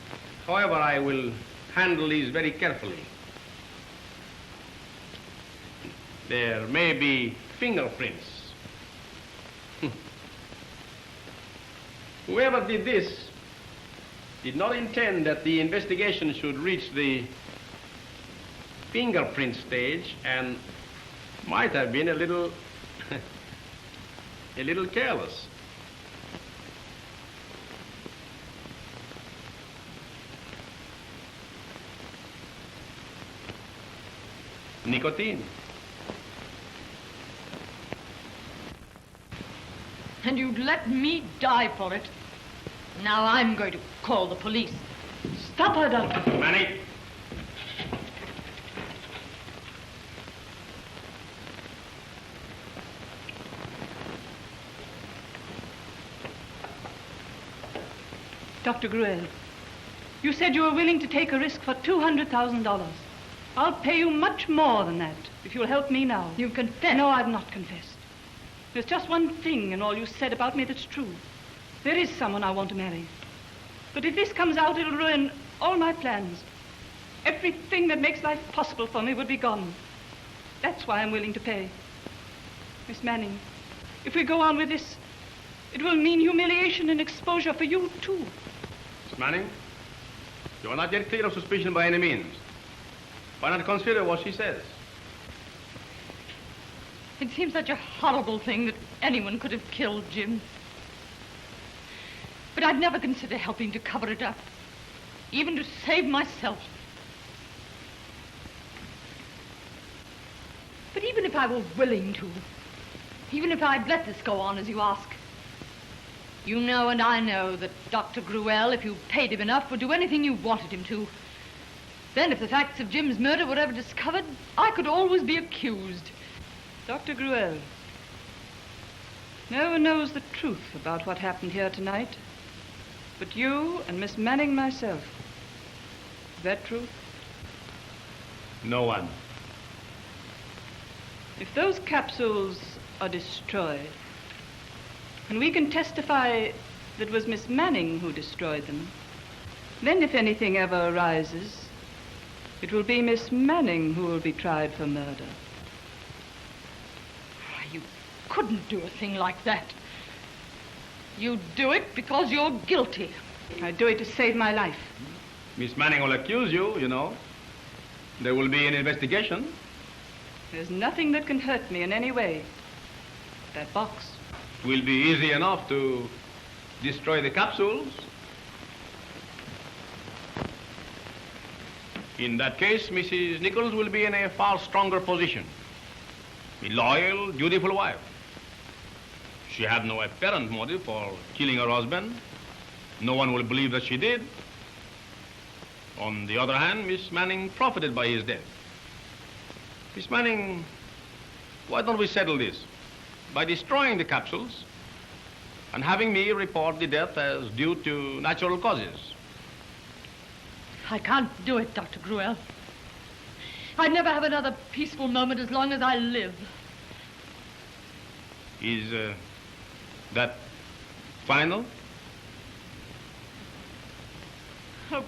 However, I will handle these very carefully. There may be fingerprints. Whoever did this did not intend that the investigation should reach the fingerprint stage and might have been a little careless. Nicotine. And you'd let me die for it. Now I'm going to call the police. Stop her, Doctor. Manning. Dr. Gruelle, you said you were willing to take a risk for $200,000. I'll pay you much more than that if you'll help me now. You confess? No, I've not confessed. There's just one thing in all you said about me that's true. There is someone I want to marry. But if this comes out, it'll ruin all my plans. Everything that makes life possible for me would be gone. That's why I'm willing to pay. Miss Manning, if we go on with this, it will mean humiliation and exposure for you, too. Miss Manning, you are not yet clear of suspicion by any means. Why not consider what she says? It seems such a horrible thing that anyone could have killed Jim. But I'd never consider helping to cover it up, even to save myself. But even if I were willing to, even if I'd let this go on as you ask, You know and I know that Dr. Gruelle, if you paid him enough, would do anything you wanted him to. Then, if the facts of Jim's murder were ever discovered, I could always be accused. Dr. Gruelle, no one knows the truth about what happened here tonight, but you and Miss Manning myself. Is that true? No one. If those capsules are destroyed, and we can testify that it was Miss Manning who destroyed them, then if anything ever arises, it will be Miss Manning who will be tried for murder. You couldn't do a thing like that. You do it because you're guilty. I do it to save my life. Miss Manning will accuse you, you know. There will be an investigation. There's nothing that can hurt me in any way. That box. It will be easy enough to destroy the capsules. In that case, Mrs. Nichols will be in a far stronger position. A loyal, dutiful wife. She had no apparent motive for killing her husband. No one will believe that she did. On the other hand, Miss Manning profited by his death. Miss Manning, why don't we settle this by destroying the capsules and having me report the death as due to natural causes? I can't do it, Dr. Gruelle. I'd never have another peaceful moment as long as I live. Is that final? Oh,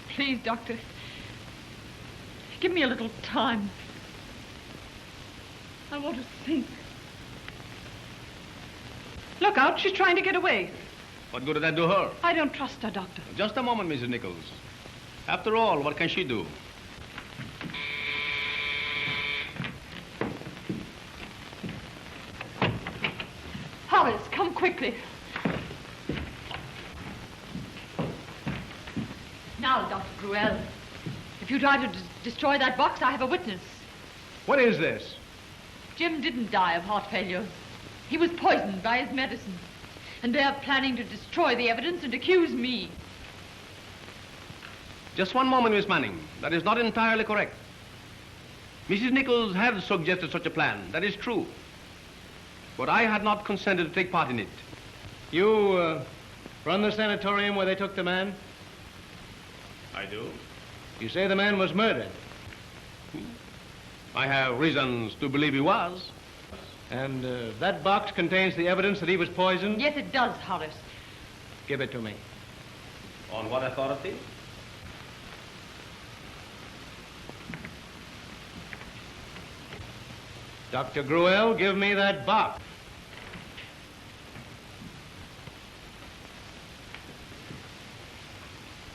please, Doctor. Give me a little time. I want to think. Look out, she's trying to get away. What good did that do her? I don't trust her, Doctor. Just a moment, Mrs. Nichols. After all, what can she do? Horace, come quickly. Now, Dr. Gruelle, if you try to destroy that box, I have a witness. What is this? Jim didn't die of heart failure. He was poisoned by his medicine. And they're planning to destroy the evidence and accuse me. Just one moment, Miss Manning. That is not entirely correct. Mrs. Nichols had suggested such a plan. That is true. But I had not consented to take part in it. You run the sanatorium where they took the man? I do. You say the man was murdered? I have reasons to believe he was. And that box contains the evidence that he was poisoned? Yes, it does, Horace. Give it to me. On what authority? Dr. Gruelle, give me that box.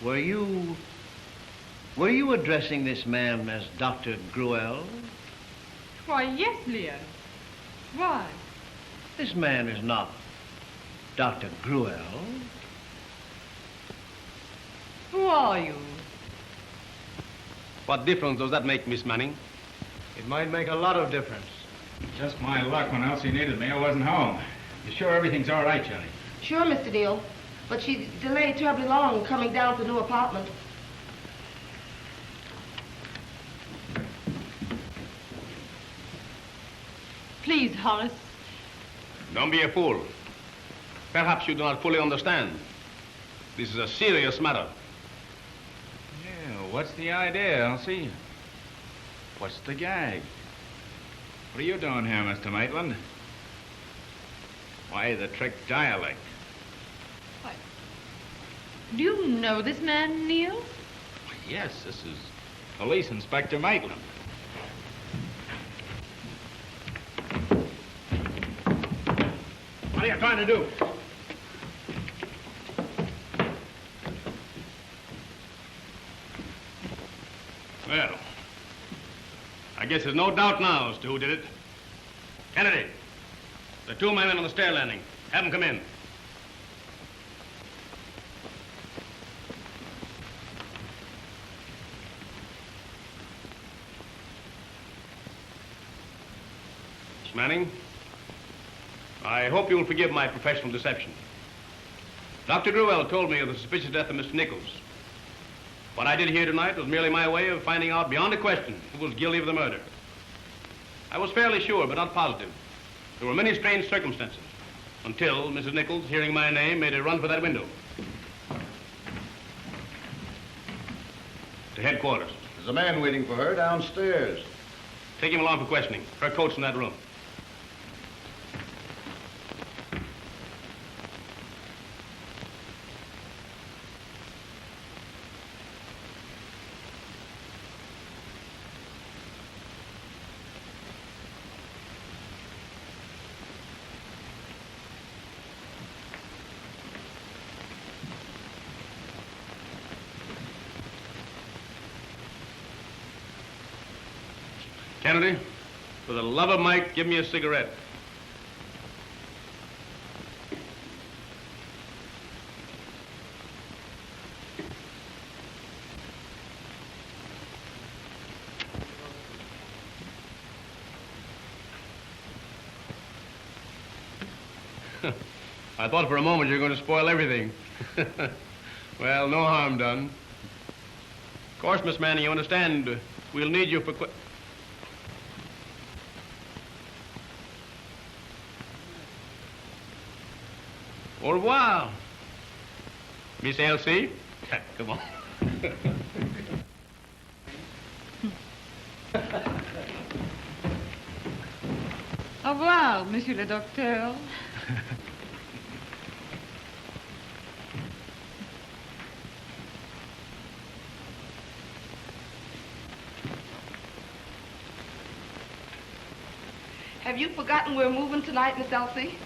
Were you addressing this man as Dr. Gruelle? Why, yes, Leo. Why? This man is not Dr. Gruelle. Who are you? What difference does that make, Miss Manning? It might make a lot of difference. Just my luck when Elsie needed me, I wasn't home. You sure everything's all right, Johnny? Sure, Mr. Deal. But she delayed terribly long coming down to the new apartment. Please, Horace. Don't be a fool. Perhaps you do not fully understand. This is a serious matter. Yeah, what's the idea, Elsie? What's the gag? What are you doing here, Mr. Maitland? Why the trick dialect? Why, do you know this man, Neil? Yes, this is Police Inspector Maitland. What are you trying to do? Well, I guess there's no doubt now as to who did it. Kennedy, the two men on the stair landing. Have them come in. Miss Manning, I hope you'll forgive my professional deception. Dr. Gruel told me of the suspicious death of Mr. Nichols. What I did here tonight was merely my way of finding out beyond a question who was guilty of the murder. I was fairly sure, but not positive. There were many strange circumstances until Mrs. Nichols, hearing my name, made a run for that window. To headquarters. There's a man waiting for her downstairs. Take him along for questioning. Her coat's in that room. Kennedy, for the love of Mike, give me a cigarette. I thought for a moment you were going to spoil everything. Well, no harm done. Of course, Miss Manning, you understand, we'll need you for... Au revoir. Miss Elsie? Come on. Au revoir, monsieur le docteur. Have you forgotten we're moving tonight, Miss Elsie?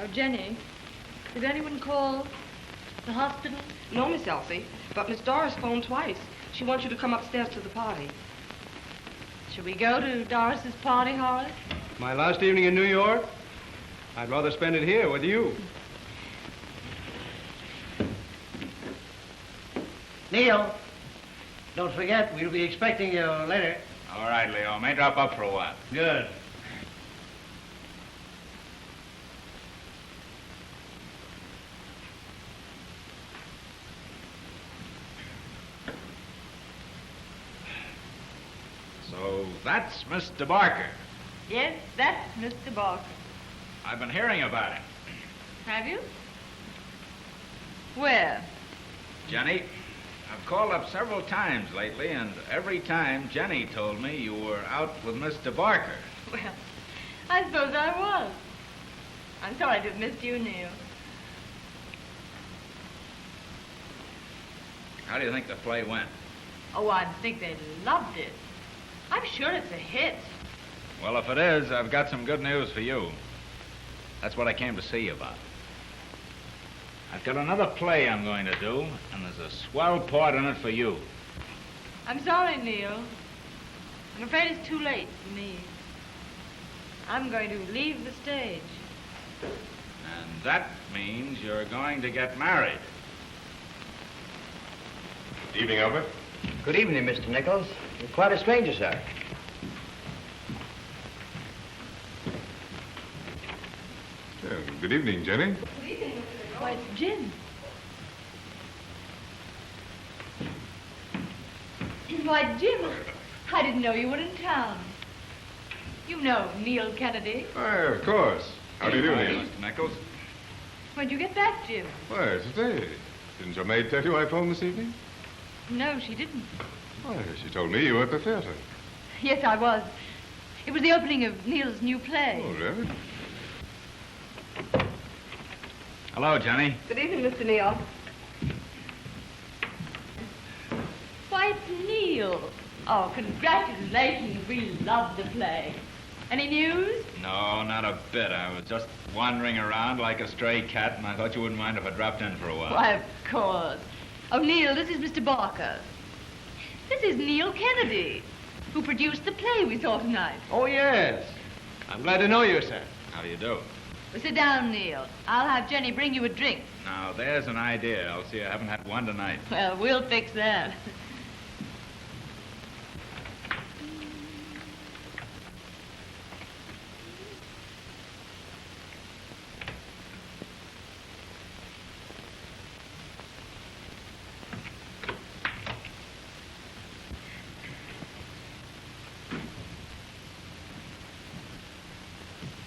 Oh, Jenny, did anyone call the hospital? No, Miss Elsie, but Miss Doris phoned twice. She wants you to come upstairs to the party. Should we go to Doris's party, Horace? My last evening in New York? I'd rather spend it here with you. Neil, don't forget, we'll be expecting you later. All right, Leo. May drop up for a while. Good. So that's Mr. Barker. Yes, that's Mr. Barker. I've been hearing about him. Have you? Where? Jenny, I've called up several times lately, and every time Jenny told me you were out with Mr. Barker. Well, I suppose I was. I'm sorry to have missed you, Neil. How do you think the play went? Oh, I think they loved it. I'm sure it's a hit. Well, if it is, I've got some good news for you. That's what I came to see you about. I've got another play I'm going to do, and there's a swell part in it for you. I'm sorry, Neil. I'm afraid it's too late for me. I'm going to leave the stage. And that means you're going to get married. Evening, Albert. Good evening, Mr. Nichols. You're quite a stranger, sir. Good evening, Jenny. Good evening. Why, it's Jim. Why, Jim, I didn't know you were in town. You know Neil Kennedy. Why, of course. How do you do, Hi, Neil? Mr. Nichols. When'd you get back, Jim? Why, today. Didn't your maid tell you I phoned this evening? No, she didn't. Why, she told me you were at the theater. Yes, I was. It was the opening of Neil's new play. Oh, really? Hello, Jenny. Good evening, Mr. Neal. Why, it's Neil. Oh, congratulations. We love the play. Any news? No, not a bit. I was just wandering around like a stray cat, and I thought you wouldn't mind if I dropped in for a while. Why, of course. Oh, Neil, this is Mr. Barker. This is Neil Kennedy, who produced the play we saw tonight. Oh, yes. I'm glad to know you, sir. How do you do? Well, sit down, Neil. I'll have Jenny bring you a drink. Now, there's an idea. I'll see I haven't had one tonight. Well, we'll fix that.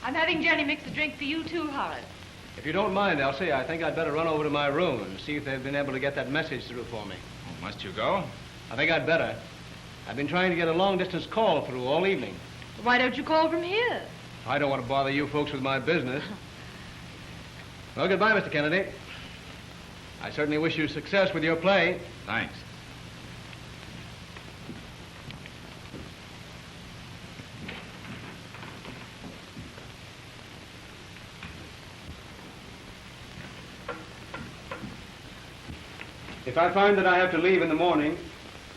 I'm having Jenny mix a drink for you, too, Horace. If you don't mind, Elsie, I think I'd better run over to my room and see if they've been able to get that message through for me. Oh, must you go? I think I'd better. I've been trying to get a long-distance call through all evening. Why don't you call from here? I don't want to bother you folks with my business. Well, goodbye, Mr. Kennedy. I certainly wish you success with your play. Thanks. If I find that I have to leave in the morning,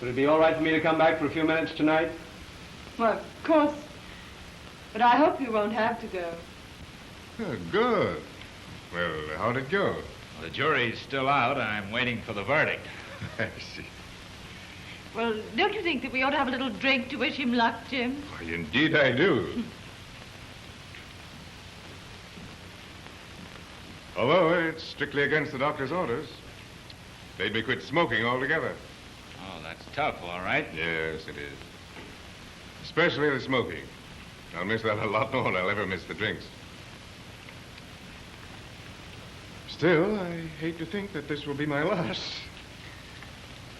would it be all right for me to come back for a few minutes tonight? Well, of course. But I hope you won't have to go. Oh, good. Well, how'd it go? Well, the jury's still out. I'm waiting for the verdict. I see. Well, don't you think that we ought to have a little drink to wish him luck, Jim? Why, indeed I do. Although it's strictly against the doctor's orders. They'd me quit smoking altogether. Oh, that's tough, all right. Yes, it is. Especially the smoking. I'll miss that a lot more than I'll ever miss the drinks. Still, I hate to think that this will be my last.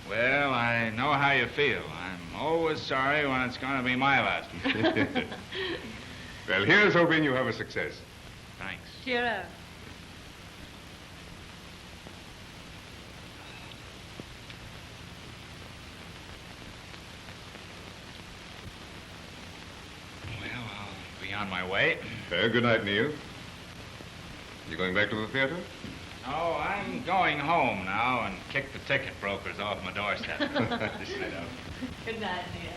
Well, I know how you feel. I'm always sorry when it's going to be my last. Well, here's hoping you have a success. Thanks. Cheer up. On my way. Good night, Neil. You going back to the theater? Oh, I'm going home now and kick the ticket brokers off my doorstep. Good night, Neil.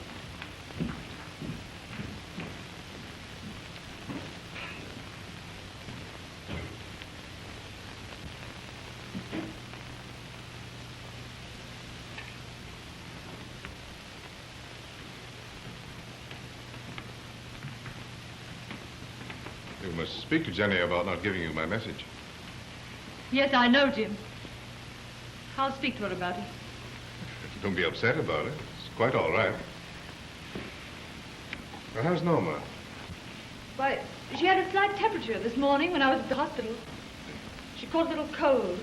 You must speak to Jenny about not giving you my message. Yes, I know, Jim. I'll speak to her about it. Don't be upset about it. It's quite all right. Well, how's Norma? Why, she had a slight temperature this morning when I was at the hospital. She caught a little cold.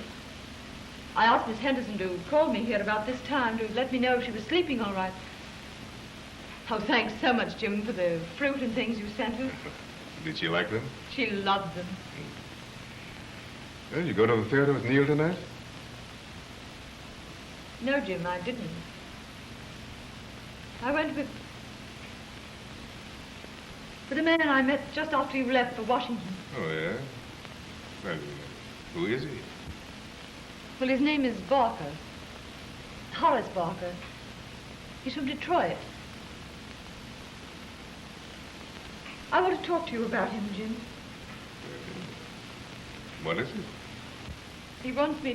I asked Miss Henderson to call me here about this time to let me know if she was sleeping all right. Oh, thanks so much, Jim, for the fruit and things you sent her. Did she like them? She loved them. Well, you go to the theater with Neil tonight? No, Jim, I didn't. I went with a man I met just after you left for Washington. Oh, yeah? Well, who is he? Well, his name is Barker. Horace Barker. He's from Detroit. I want to talk to you about him, Jim. What is it? He wants me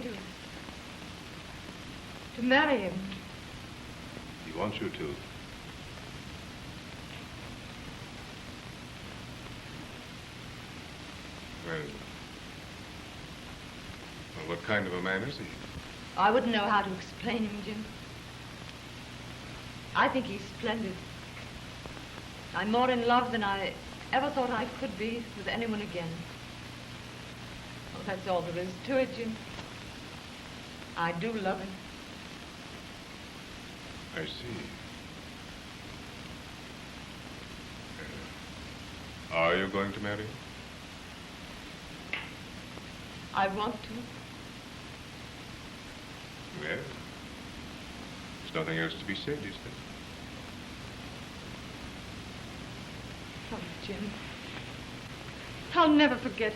to marry him. He wants you to. Well, what kind of a man is he? I wouldn't know how to explain him, Jim. I think he's splendid. I'm more in love than I ever thought I could be with anyone again. Well, that's all there is to it, Jim. I do love him. I see. Are you going to marry him? I want to. Well, there's nothing else to be said, is there? Oh, Jim. I'll never forget